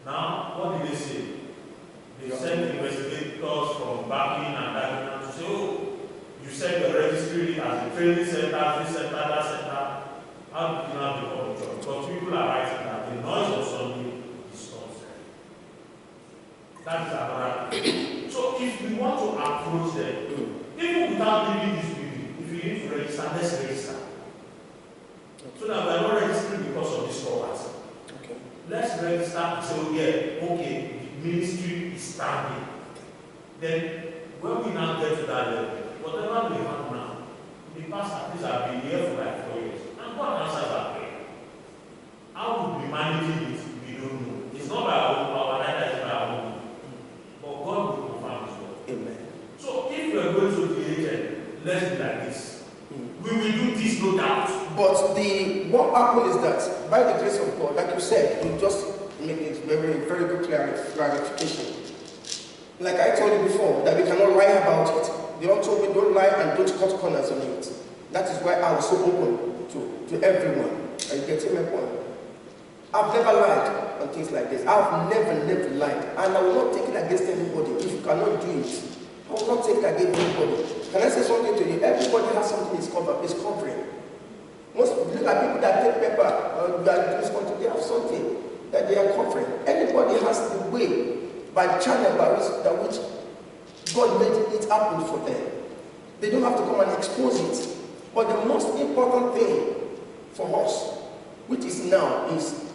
Now, what did they say? They sent investigators from Backing and Dagenham to say, oh, you said you're registering it as a training center, this center, that center. How do you now become a church? Because people are writing that the noise of Sunday disturbs them. That is another thing. So if we want to approach them, even without leaving this building, if you need to register, let's register. So that we are not registering because of this property. Okay. Let's register and say, oh yeah, okay, the ministry is standing. Then when we now get to that level, whatever we have now, the past at least have been here for like 4 years. And God answers our prayer. How would we managing it? We don't know. It's not by our own power, neither is by our own. But God will confirm His word. Amen. So if we are going to the agent, let's be like this. We will do this, no doubt. But what happened is that by the grace of God, like you said, you just make it very, very good clarification. Like I told you before, that we cannot lie about it. They also we don't lie and don't cut corners on it. That is why I was so open to everyone. Are you getting my point? I've never lied on things like this. I've never lied. And I will not take it against anybody. If you cannot do it, I will not take it against anybody. Can I say something to you? Everybody has something is covering. Most look at people that take paper, that do something, they have something that they are covering. Anybody has the way, by channel by which God made it happen for them. They don't have to come and expose it. But the most important thing for us, which is now, is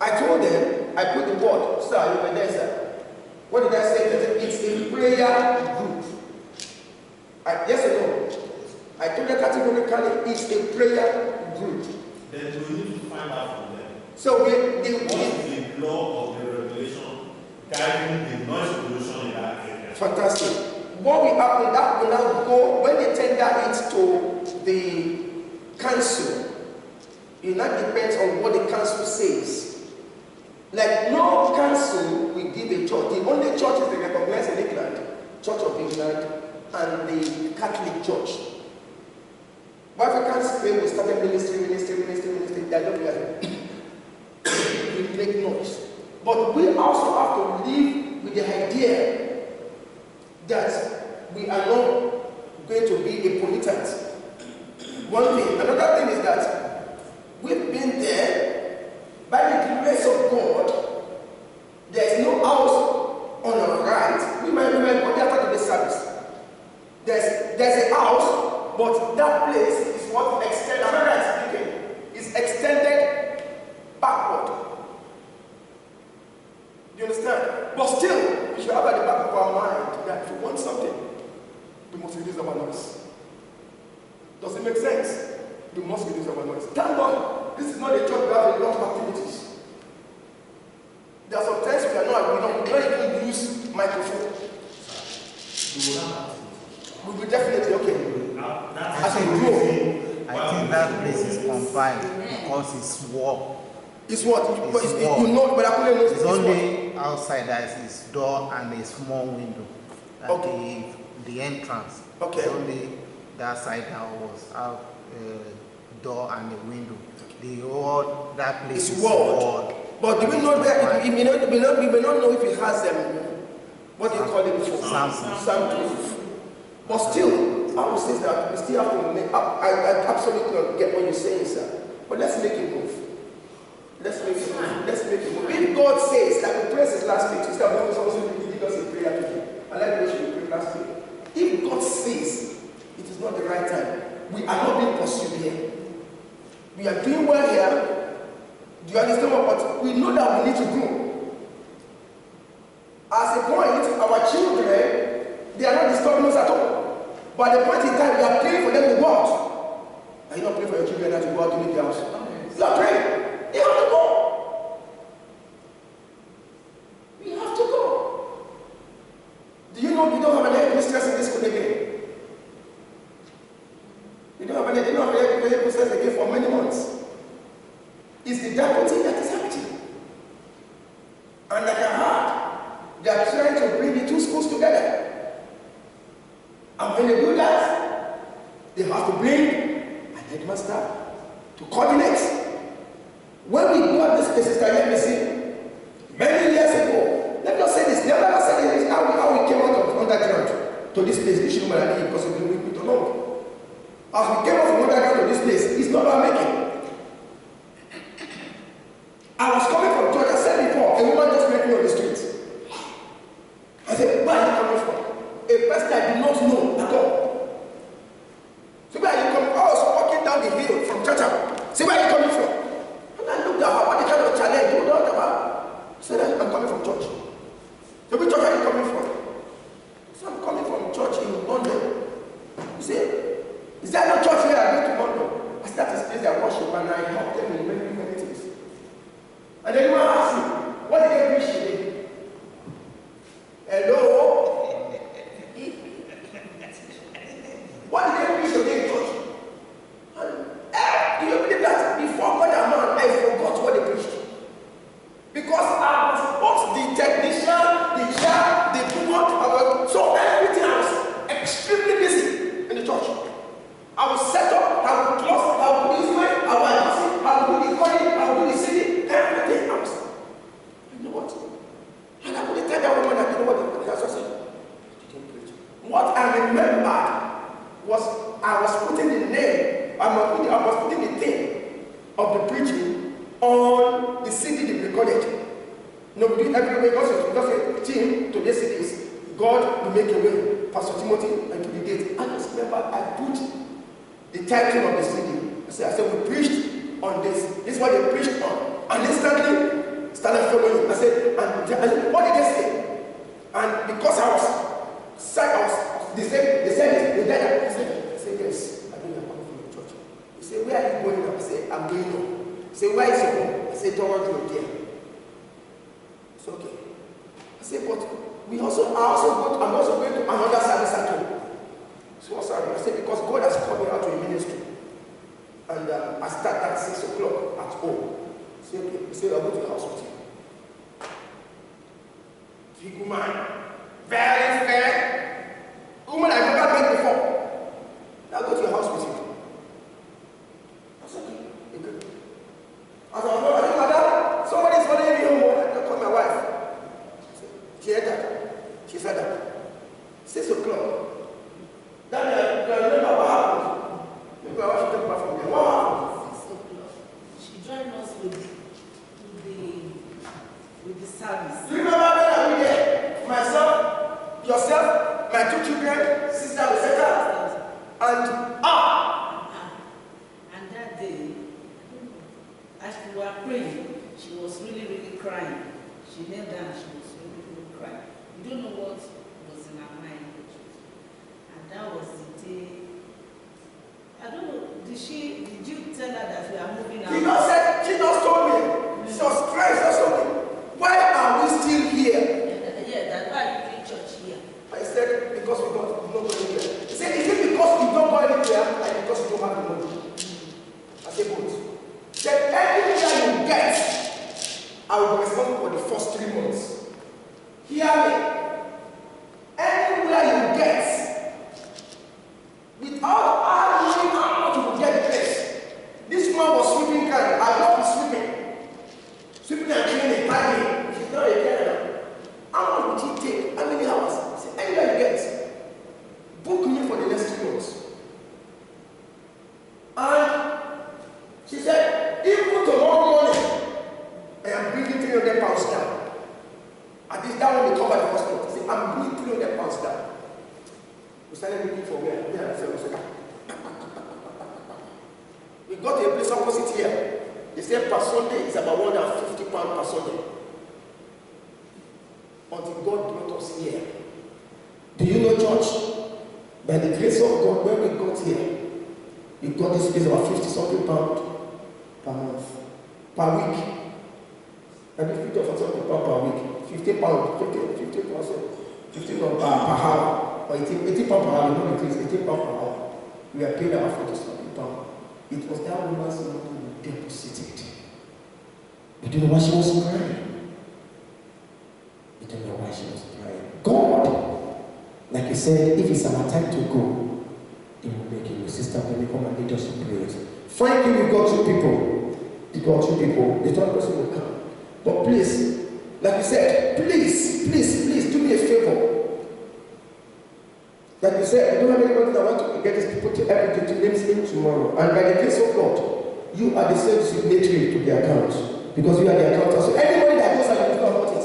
I told them, I put the word, sir, you were there, sir. What did I say? It's a prayer group. Yes or no? I told them categorically, it's a prayer group. Then we need to find out from them. So what is the law of the regulation guiding the noise pollution in that area? Fantastic. What will happen, that will now go, when they tender it to the council, it now depends on what the council says. Like no council will give a church. The only churches they recognize in England, Church of England and the Catholic Church. But Africans claim we started ministry, they don't realize. We make noise. But we also have to live with the idea that we are not going to be a pollutant. One thing. Another thing is that we've been there by the grace of God. There is no house on our right. We might go there after the service. There's a house, but that place is what extended. I'm not speaking. It's extended backward. You understand? But still, we should have at the back of our mind that if we want something, we must reduce our noise. Does it make sense? We must reduce our noise. Thank God, this is not a church we have a lot of activities. There are some times we don't even use microphone. We will definitely, okay. I think that place is confined because it's warm. It's what? It's only outside that is door and a small window. Okay. The entrance. Okay. It's only that side that was out door and a window. The whole that place is walled. But do we know that we may not know if it has what do you call it before? Soundproof. But still, I would say that we still have to make I absolutely don't get what you're saying, sir. But let's make it move. Let's make it move. If God says, like we prayed last week, instead of also leading us in prayer today, I like the way we prayed last week. If God says it is not the right time, we are not being pursued here. We are doing well here. Do you understand what? But we know that we need to grow. As a point, our children, they are not disturbing us at all. But at the point in time, we are praying for them to go out. Are you not praying for your children that to go out to leave the house? You are praying. They have to go. We have to go. Do you know we don't have an air mistress in this school again? We don't have an air mistress again for many months. It's the deputy that is empty. And like I heard, they are trying to bring the two schools together. And when they do that, they have to bring an headmaster to coordinate. When we go at this place, let me see. Many to this place, this woman and because of the with me to long. As we came off from Underground to this place, it's not about making. I was coming from church, I said before, a woman just met me on the street. I said, where are you coming from? A person I did not know at all. So where are you coming from? I was walking down the hill from church. Say, where are you coming from? And I looked at her, what the kind of challenge you know about? I said, I'm coming from church. So which church are you coming from? So I'm coming from church in London. You say, is there no church here? I go to London. I said, that is place I worship and I help them in many things. And then you ask me, what did they preach today? Hello? What did they preach today, church? And, do you believe that before God and man, I forgot what they preached? Because I was both the technician, the chair, the woman, so everything I was extremely busy in the church. I will set up, I will close, I will do this way, I will do the calling, I will do the singing, everything else. You know what? And I could tell that woman that you know what the pastor said. What I remembered was I was putting the name, I was putting the thing of the preaching on the CD they recorded. No, we do it everywhere because a team to this cities. God will make a way. Pastor Timothy and to the gate. I just remember I put the title of the CD. I said, we preached on this. This is what they preached on. And instantly started following. I said, what did they say? And because I was they said I said, yes, I think I'm coming from the church. He said, where are you going now? I said, I'm going home. He said, where is your home? I said, towards your dear. It's okay. I said, but I'm also going to another service at home. So what's that? I said, because God has called me out to a ministry. And I start at 6 o'clock at home. I said, okay. He said, I'll go to the house with you. Big woman. Very fair. Woman I've never met before. I'll go to your house with you. I said, okay. Good. I said, madam, somebody's following me home. I called my wife. She said that. She said that. 6 o'clock. Then I remember what happened. Maybe I want to take back from there. What happened? 6 o'clock. She joined us with the service. You remember when I was there? Myself, yourself, my 2 children, sister, etc. And And that day, as we were praying, she was really, really crying. She knelt down, she was really, really crying. You don't know what was in her mind. And that was the day. I don't know, did you tell her that we are moving out? she just told me. Jesus Christ just told me. Why are we still here? Yeah, that's why you did church here. I said, because we don't go anywhere. He said, is it because we don't go anywhere and because we don't have the money? I said, both. He said, everywhere you get, I will be responsible for the first 3 months. Hear me. Anywhere you get, without knowing how much you will get the place. This man was sweeping kind. I love the sweeping. Sweeping and cleaning, tidying. She's not a cleaner. How much would she take? How many hours? I said, anywhere you get, book me for the next 3 months. And she said, even tomorrow morning, I am bringing 300 pounds down. At least that one will cover the hospital. I said, I'm bringing 300 pounds down. We started looking for where I said, we got a place opposite here. They said per Sunday is about 150 pounds per Sunday. Until God brought us here. Do you know, church? By the grace of God, when we got here, we got this place about 50-something pounds per month, per week. And if we got something per week, 15 pounds, 15 pounds per hour, or 80 pounds per hour, not increase, 80 pounds per hour. We are paid our 40-something pounds. It was that woman's money we deposited. But you know why she was crying? You don't know why she was crying. God, like he said, if it's our time to go, he will make it. Sister, can you come and lead us in prayers? Frankly, we got 2 people. The 2 people. The 3rd person will come. But please, like we said, please do me a favor. Like you said, you don't have anybody that wants to get these people to everything to names in tomorrow. And by the grace of God, you are the same signatory to the account. Because you are the accountant. So anybody that goes and you know about it.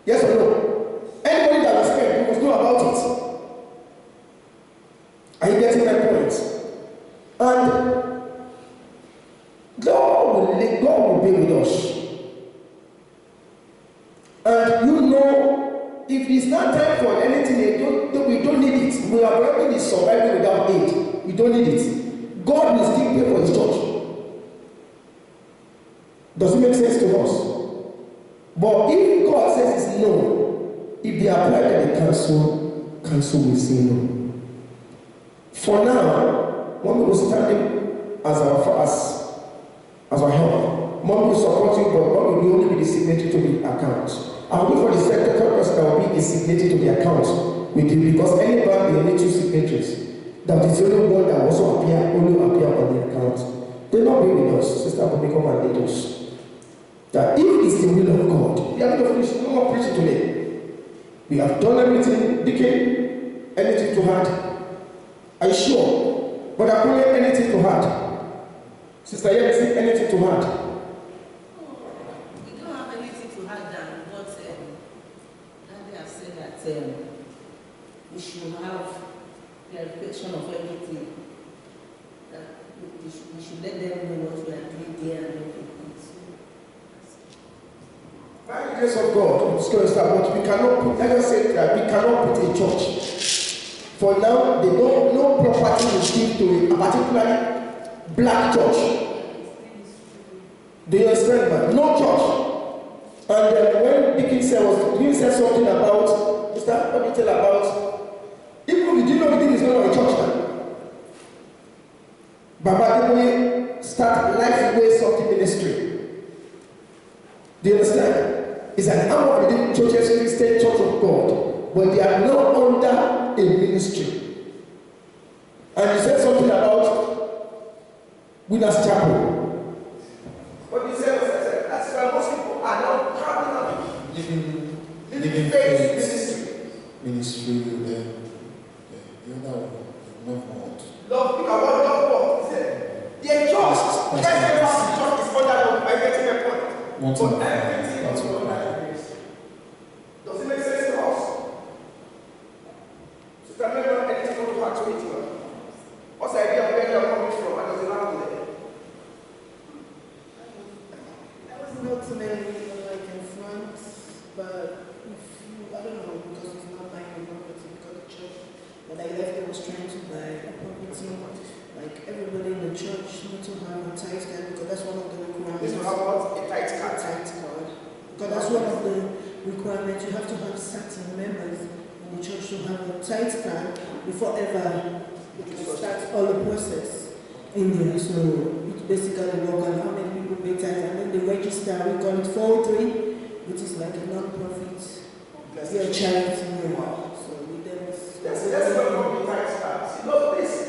Yes or no? Anybody that was spent, you must know about it. Are you getting my point? And God will be with us. And you know, if it's not time for anything, we don't need it. We are already surviving without aid. We don't need it. God will still pay for his church. Does it make sense to us? But if God says it's no, if they apply to the council will say no. For now, Mommy will standing as our help. Mommy will support you, but Mommy will only be the signatory to the account. I will look for the second person that will be a signatory to the account with you, because any bank they need two signatories. That is the only one that also appear on the account. They not be with us. Sister will become and lead us. That if it's the will of God, we are going to finish. No more preaching today. We have done everything. Deacon, anything to add? Are you sure? But I put anything to add. Sister Yemisi, anything to add? We don't have anything to add than what Daddy has said, that we should have clarification of everything. That we should let them know what we are doing there and everything. By the grace of God, it's going to start, but we cannot put, let us say that we cannot put a church. For now, they don't, no property is given to a particularly black church. Do you understand that? No church. And when Deacon said something about, Mr. What did you tell about? Even did you know the thing is not a church now? Baba Deboye start Lifeway something ministry. Do you understand? It's an arm of the churches, Christian Church of God, but they are not under a ministry. And you said something about Winners Chapel. What you said was that's why most people are not having living faith ministry. The other one, love what? They're just. Every church is under by getting a point. But everything is under. Does it make sense to us? So can you know anything from the to it? What's the idea of where you're coming from? And does it happen there? I was not too many like in front, but if you, I don't know, because it's not buying a property, because the church, when I left, I was trying to buy a property. Like everybody in the church need to have a tithe card, because that's one of the requirements. This will have what? A tithe card. Because that's one of the requirements. You have to have certain members in the church to have a tithe card before ever start all the process in there. So it's basically work on how many people pay tithe, and then they register. We call it 403, which is like a non-profit, your charity. So with them, that's what the tithe card. See, no, please.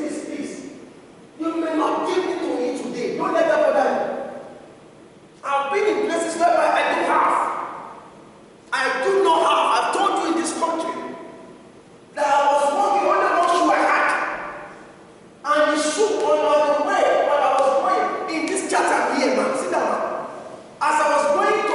You may not give it to me today. Don't let that bother you. I've been in places where I do not have. I've told you in this country that I was walking on the road shoe I had. And the shoe on the way when I was going in this church here, man. Sit down. As I was going to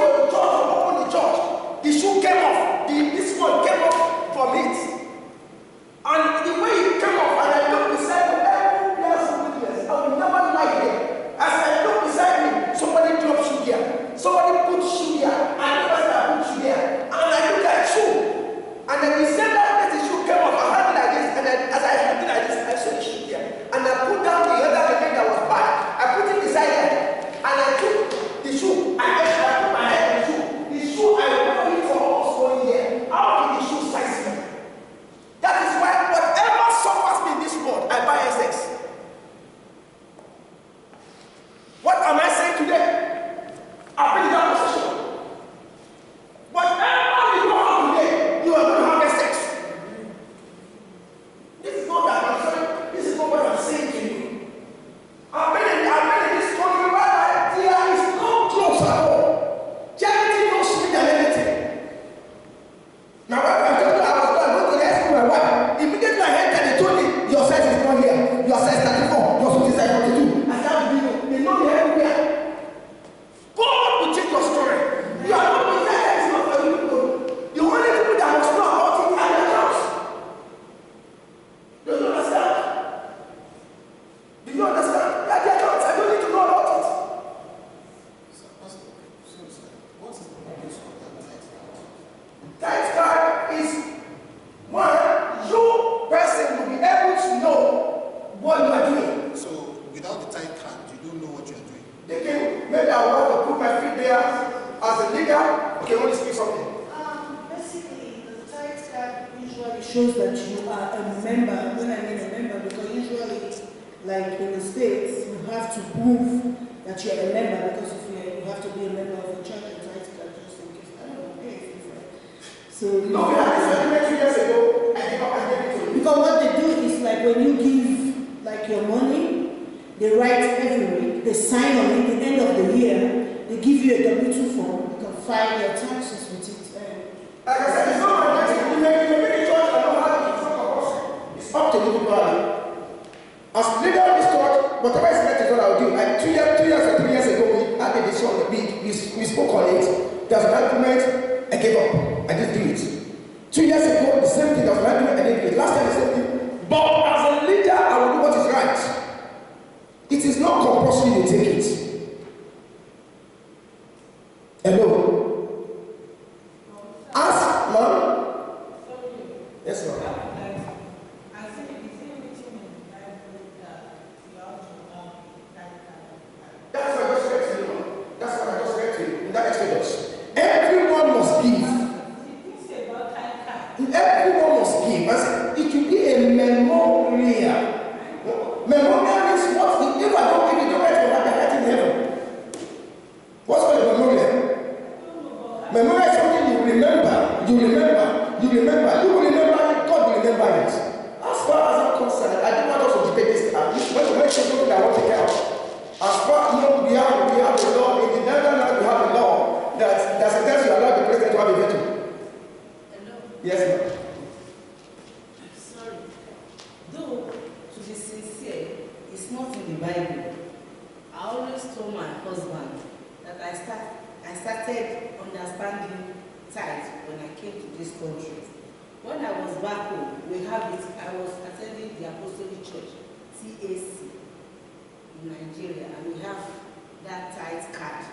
Okay, I want to speak something. Basically, the tithe card usually shows that you are a member. When I mean a member, because usually, like in the States, you have to prove that you're a member, because if you have to be a member of a church, a tithe card, just in case. I don't know, okay, it's different. So, No, we had this argument 2 years ago. I gave it to you. because what they do is like when you give like your money, they write every week, they sign on it, the end of the year, they give you a W-2 form, you can file your taxes with it. Like I said, it's not my duty. You may be in church and not have it. It's not compulsory. It's up to you people. As leader of this church, whatever is right is what I will do. Like 2 years or 3 years ago, we had a decision. We spoke on it. There's an argument. I gave up. I didn't do it. 2 years ago, the same thing. There was an argument. I didn't do it. Last time, the same thing. But as a leader, I will do what is right. It is not compulsory you take it. Hello. Ask, ma'am. Yes, ma'am. That's what I just read to you, ma'am. That's what I just read to you in that Exodus. Everyone must give. Everyone must give. I said, it will be a memorial. Memorial is what? If I don't give it, don't write for that in heaven. What's called a memorial? Memorial is something you remember. You remember. You remember. You will remember it. God will remember it. As far as I'm concerned, I don't want us to debate this. When we mention something I want to take out. As far as we have the law in the Netherlands, we have the law that there's a test you allow the president to have a veto. Hello? Yes, ma'am. Sorry. Though, to be sincere, it's not in the Bible. I always told my husband that I started understanding tithe when I came to this country. When I was back home, we have it. I was attending the Apostolic Church, TAC, in Nigeria, and we have that tithe card.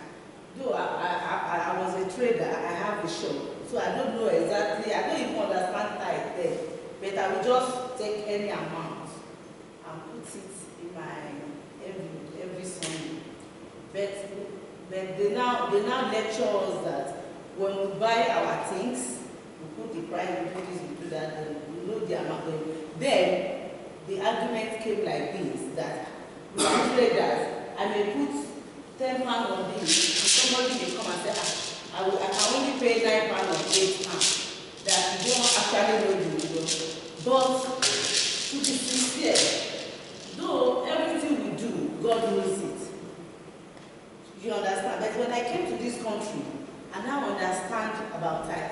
Though I was a trader, I have a shop, so I don't know exactly. I don't even understand tithe there, but I will just take any amount and put it in my every Sunday. But they now lecture us that when we buy our things, we put the price, we do this, we do that, then we know the amount. Then the argument came like this, that we are traders, I may put £10 on this, and somebody may come and say, I can only pay £9 or £8, that you don't actually know the result. But to be sincere, though everything we do, God knows it. You understand? But when I came to this country, I now understand about tithe.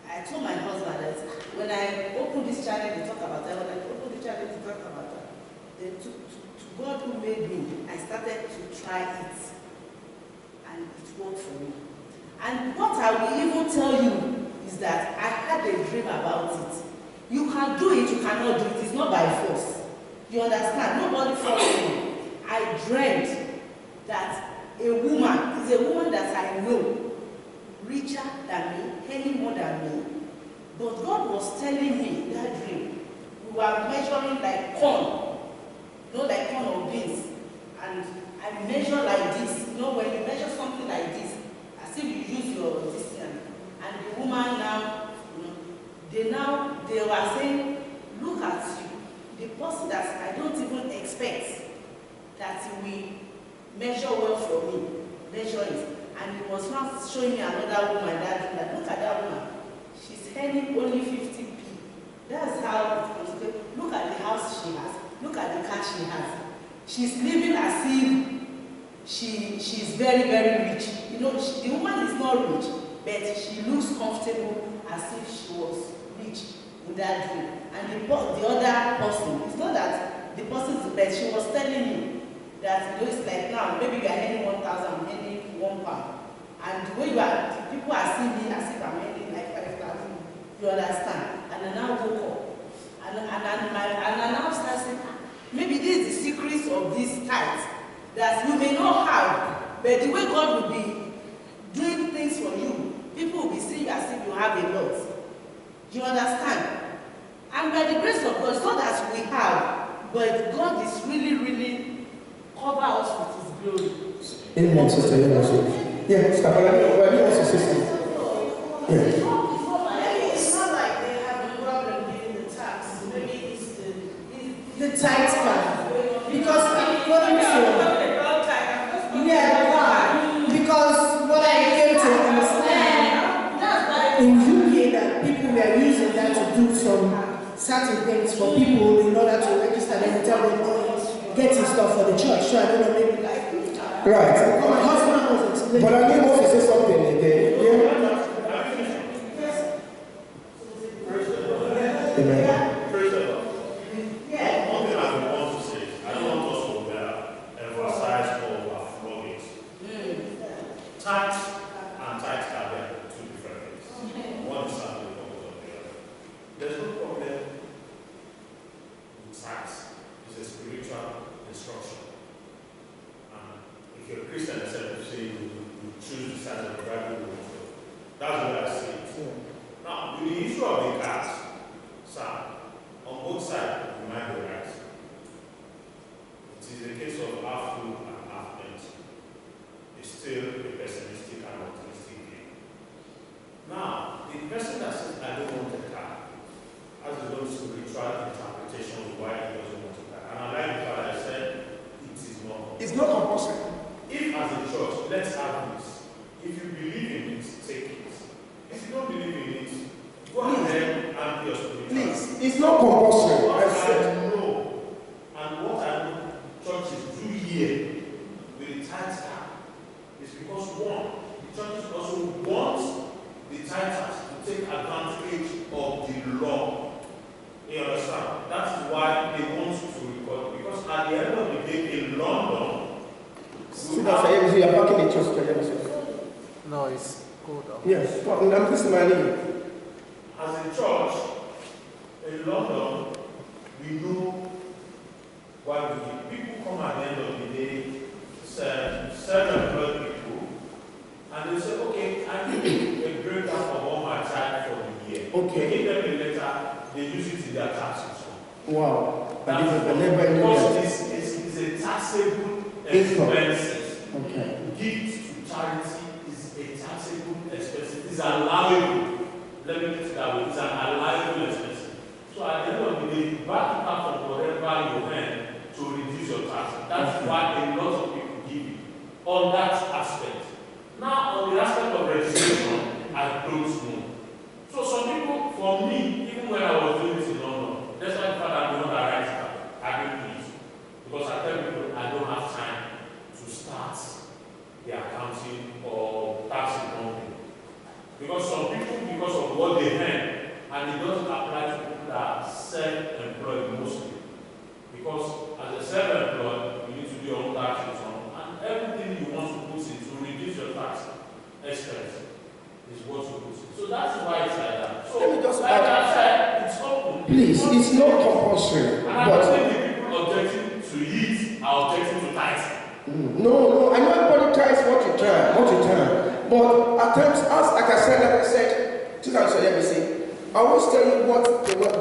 I told my husband that when I opened this channel, they talk about tithe. When I opened the channel, they talk about tithe. Then to God who made me, I started to try it. And it worked for me. And what I will even tell you is that I had a dream about it. You can do it, you cannot do it. It's not by force. You understand? Nobody forced me. I dreamt that a woman is a woman that I know, richer than me, any more than me. But God was telling me that dream. We were measuring like corn, not like corn or beans. And I measure like this. You know, when you measure something like this, as if you use your distance. And the woman now, you know, they were saying, look at you. The person that I don't even expect that will measure well for me, measure it. And he was not showing me another woman that look at that woman. She's earning only 50p. That's how it comes to. Look at the house she has. Look at the car she has. She's living as if she's very, very rich. You know, the woman is not rich, but she looks comfortable as if she was rich in that dream. And the other person, it's not that the person is bad. She was telling me that, you know, it's like now, maybe you are earning 1,000, I'm earning £1. And the way people are seeing me as if I'm earning like 5,000. You understand? And I now woke up. And I now start saying, maybe this is the secrets of this tithe that you may not have, but the way God will be doing things for you, people will be seeing you as if you have a lot. You understand? And by the grace of God, it's not that we have, but God is really, really cover us with His glory. Amen, Sister. Yeah, Sister, I want to say in UK that people were using that to do some certain things for people in order to register them and tell them, oh, get your stuff for the church. So I don't know, maybe like. Right. My husband was explaining. But I need to say something again. Yeah. Amen. Praise the Lord. One thing I want to say, I don't want us to emphasize or overflow it. Tithe and tithe are two different things. One is something, one is the other. There's no problem with tithe. It's a spiritual instruction. And if you're a Christian, except you say you choose the side of the Bible, that's what I say. Now, with the issue of the cards, sir, on both sides, you might be right. It is a case of half full and half empty. It's still a pessimistic and optimistic view. Now, the person that says, I don't want a car, has his own spiritual interpretation of why he doesn't want a car. And I like the fact that I said, it is not compulsory. It's not compulsory. If as a church, let's have this. If you believe in it, take it. If you don't believe in it, go ahead and be your spiritual. Please, it's not compulsory. What I said. I know, and what I know churches do here with the tithe card is because one, the churches also want the tithers to take advantage of the law. You understand? That is why they want to record. Because at the end of the day in London, See that you are backing the church. No, it's cold. Yes. I'm listening to my name. as a church in London, we know why we give. People come at the end of the day, self-employed people, and they say, okay, I need a breakdown of all my time for the year. Okay. Give them a letter, they use it in their tax return. Wow. Because it's a taxable expenses. Okay. Gift to charity is a taxable expense. It is allowable. Let me put it that way. It's an allowable expense. So at the end of the day, you back it up from whatever you earn to reduce your tax. That's why a lot of people give you on that aspect. Now, on the aspect of registration, I don't know. So some people, for me, even when I was doing this in London, that's why the fact that I don't write it, I don't need. Because I tell people I don't have time to start the accounting or tax return. Because some people, because of what they earn, and it doesn't apply to people that are self-employed mostly. Because as a self-employed, you need to do your own tax return, and everything you want to put in to reduce your tax expense is what you put in. So that's why it's like that. So, Let me just like I said, it's open. Please, it's not compulsory. And I'm not saying the people objecting to it are objecting to tax. No, I know everybody tries what you can. But at times, like I said, to answer everything, I always tell you what the